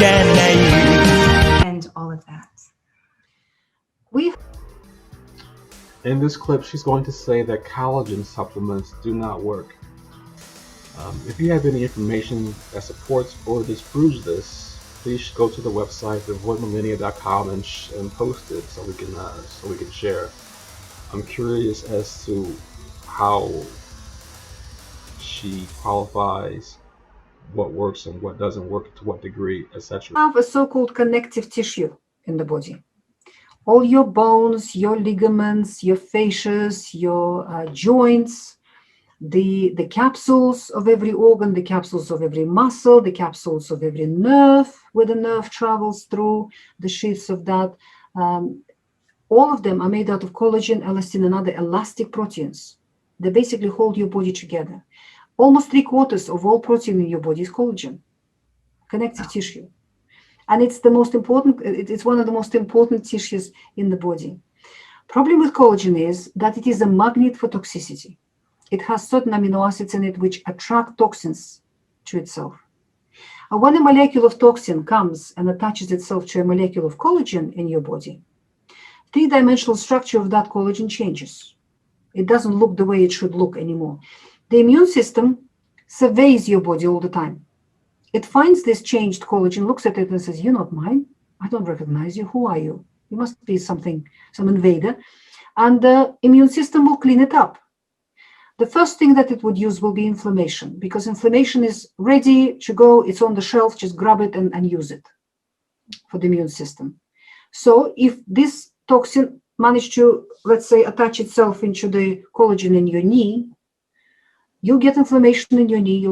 and all of that. In this clip, she's going to say that collagen supplements do not work. If you have any information that supports or disproves this, please go to the website thevoidmillennia.com and post it so we can share. I'm curious as to how she qualifies what works and what doesn't work, to what degree, etc. Have a so-called connective tissue in the body. All your bones, your ligaments, your fascias, your joints, the capsules of every organ, the capsules of every muscle, the capsules of every nerve, where the nerve travels through, the sheaths of that. All of them are made out of collagen, elastin, and other elastic proteins. They basically hold your body together. Almost 3/4 of all protein in your body is collagen, connective tissue. And it's the most important, it's one of the most important tissues in the body. Problem with collagen is that it is a magnet for toxicity. It has certain amino acids in it which attract toxins to itself. And when a molecule of toxin comes and attaches itself to a molecule of collagen in your body, three-dimensional structure of that collagen changes. It doesn't look the way it should look anymore. The immune system surveys your body all the time. It finds this changed collagen, looks at it and says, "You're not mine. I don't recognize you. Who are you? You must be some invader." And the immune system will clean it up. The first thing that it would use will be inflammation, because inflammation is ready to go. It's on the shelf. Just grab it and use it for the immune system. So if this toxin managed to, let's say, attach itself into the collagen in your knee, you'll get inflammation in your knee.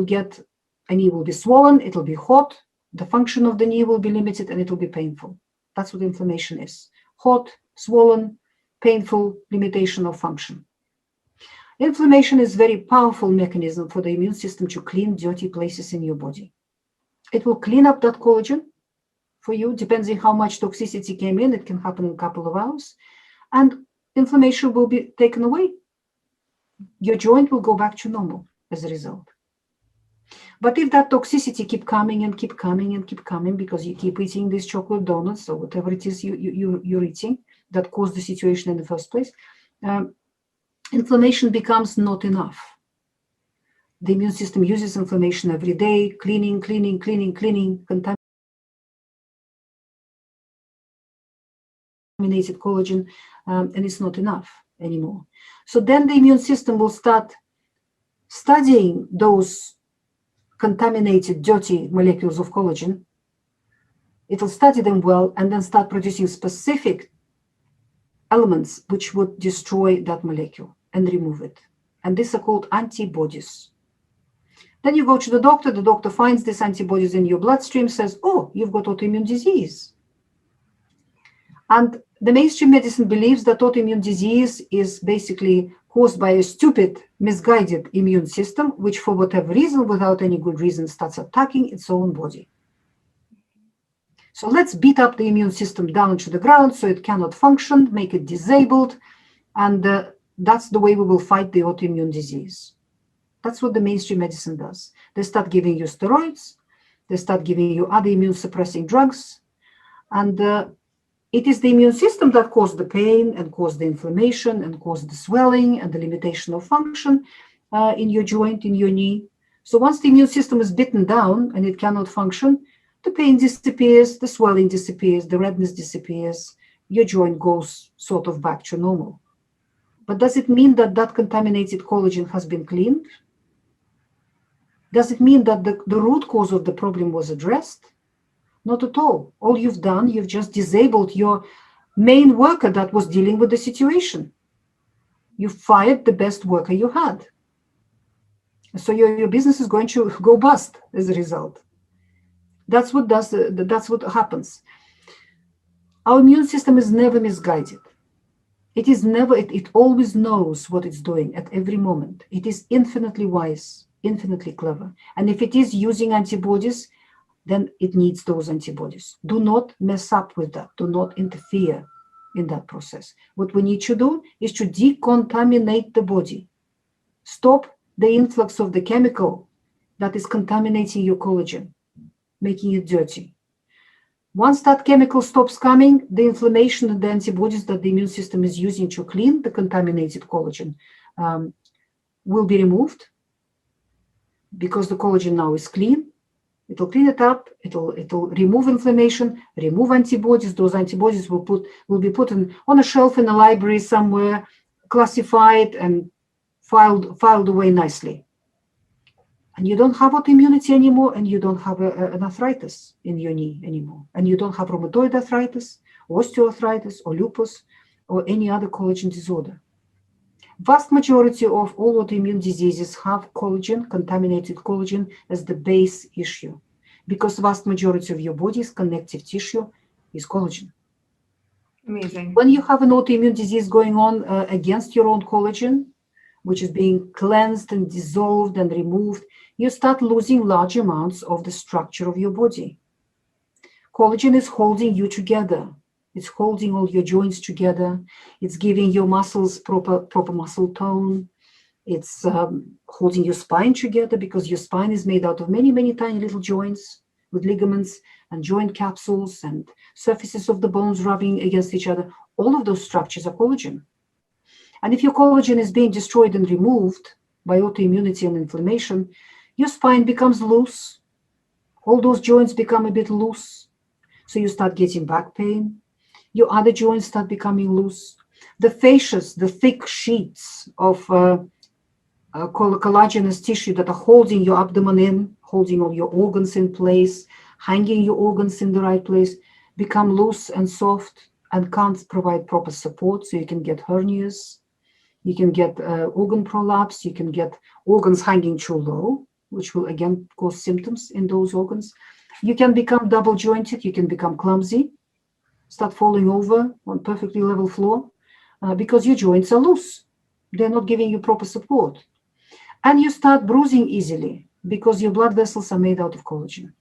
A knee will be swollen. It'll be hot. The function of the knee will be limited and it will be painful. That's what inflammation is. Hot, swollen, painful, limitation of function. Inflammation is a very powerful mechanism for the immune system to clean dirty places in your body. It will clean up that collagen for you, depending how much toxicity came in. It can happen in a couple of hours. And inflammation will be taken away. Your joint will go back to normal as a result. But if that toxicity keep coming and keep coming and keep coming because you keep eating these chocolate donuts or whatever it is you're eating that caused the situation in the first place, inflammation becomes not enough. The immune system uses inflammation every day, cleaning, contaminated collagen, and it's not enough anymore. So then the immune system will start studying those contaminated, dirty molecules of collagen. It will study them well and then start producing specific elements which would destroy that molecule and remove it. And these are called antibodies. Then you go to the doctor finds these antibodies in your bloodstream, says, "Oh, you've got autoimmune disease." And the mainstream medicine believes that autoimmune disease is basically caused by a stupid, misguided immune system, which for whatever reason, without any good reason, starts attacking its own body. So let's beat up the immune system down to the ground so it cannot function, make it disabled, and that's the way we will fight the autoimmune disease. That's what the mainstream medicine does. They start giving you steroids, they start giving you other immune suppressing drugs, and it is the immune system that caused the pain and caused the inflammation and caused the swelling and the limitation of function in your joint, in your knee. So once the immune system is beaten down and it cannot function, the pain disappears, the swelling disappears, the redness disappears, your joint goes sort of back to normal. But does it mean that that contaminated collagen has been cleaned? Does it mean that the root cause of the problem was addressed? Not at all. All you've done, you've just disabled your main worker that was dealing with the situation. You fired the best worker you had. So your business is going to go bust as a result. That's what happens. Our immune system is never misguided. It always knows what it's doing at every moment. It is infinitely wise, infinitely clever. And if it is using antibodies, then it needs those antibodies. Do not mess up with that. Do not interfere in that process. What we need to do is to decontaminate the body. Stop the influx of the chemical that is contaminating your collagen, making it dirty. Once that chemical stops coming, the inflammation and the antibodies that the immune system is using to clean the contaminated collagen will be removed, because the collagen now is clean. It'll clean it up. It'll remove inflammation, remove antibodies. Those antibodies will be put on a shelf in a library somewhere, classified and filed away nicely. And you don't have autoimmunity anymore, and you don't have an arthritis in your knee anymore, and you don't have rheumatoid arthritis, osteoarthritis, or lupus, or any other collagen disorder. Vast majority of all autoimmune diseases have collagen, contaminated collagen, as the base issue, because vast majority of your body's connective tissue is collagen. Amazing. When you have an autoimmune disease going on against your own collagen, which is being cleansed and dissolved and removed, you start losing large amounts of the structure of your body. Collagen is holding you together. It's holding all your joints together. It's giving your muscles proper muscle tone. It's holding your spine together, because your spine is made out of many, many tiny little joints with ligaments and joint capsules and surfaces of the bones rubbing against each other. All of those structures are collagen. And if your collagen is being destroyed and removed by autoimmunity and inflammation, your spine becomes loose. All those joints become a bit loose. So you start getting back pain. Your other joints start becoming loose. The fascias, the thick sheets of collagenous tissue that are holding your abdomen in, holding all your organs in place, hanging your organs in the right place, become loose and soft and can't provide proper support. So you can get hernias, you can get organ prolapse, you can get organs hanging too low, which will again cause symptoms in those organs. You can become double jointed, you can become clumsy, start falling over on perfectly level floor because your joints are loose. They're not giving you proper support. And you start bruising easily because your blood vessels are made out of collagen.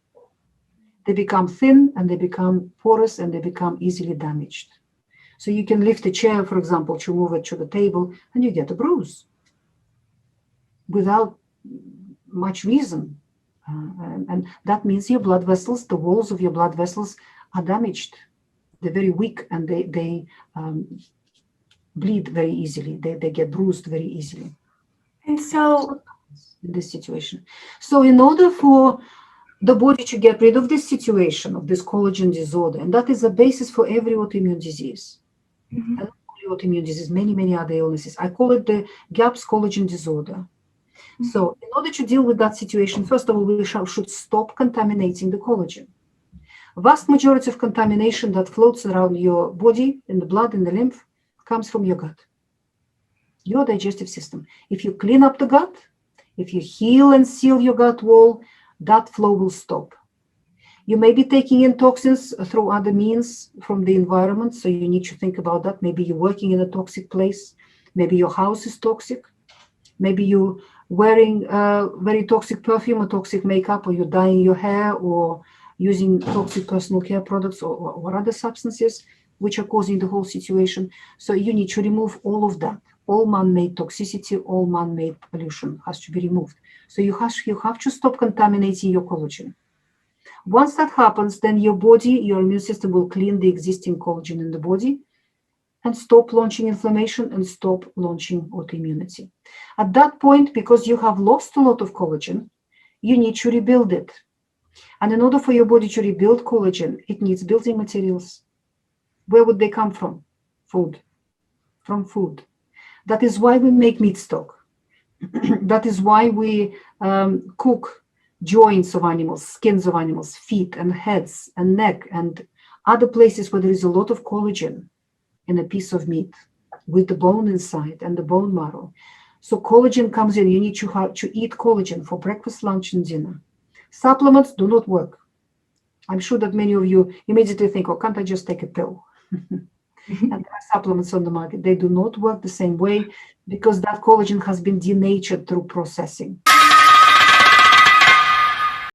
They become thin and they become porous and they become easily damaged. So you can lift a chair, for example, to move it to the table, and you get a bruise without much reason. And that means your blood vessels, the walls of your blood vessels are damaged. They're very weak and they bleed very easily. They get bruised very easily. And so in this situation. So in order for the body to get rid of this situation, of this collagen disorder, and that is the basis for every autoimmune disease, and not only autoimmune disease, many other illnesses. I call it the GAPS collagen disorder. So in order to deal with that situation, first of all, we should stop contaminating the collagen. Vast majority of contamination that floats around your body, in the blood, in the lymph, comes from your gut, your digestive system. If you clean up the gut, if you heal and seal your gut wall, that flow will stop. You may be taking in toxins through other means from the environment, so you need to think about that. Maybe you're working in a toxic place. Maybe your house is toxic. Maybe you're wearing very toxic perfume or toxic makeup, or you're dyeing your hair, or using toxic personal care products or other substances which are causing the whole situation. So you need to remove all of that. All man-made toxicity, all man-made pollution has to be removed. So you have to stop contaminating your collagen. Once that happens, then your body, your immune system will clean the existing collagen in the body and stop launching inflammation and stop launching autoimmunity. At that point, because you have lost a lot of collagen, you need to rebuild it. And in order for your body to rebuild collagen, it needs building materials. Where would they come from? Food. From food. That is why we make meat stock. That is why we cook joints of animals, skins of animals, feet and heads and neck and other places where there is a lot of collagen in a piece of meat with the bone inside and the bone marrow. So collagen comes in. You need to eat collagen for breakfast, lunch, and dinner. Supplements do not work. I'm sure that many of you immediately think, oh, can't I just take a pill? And there are supplements on the market. They do not work the same way because that collagen has been denatured through processing.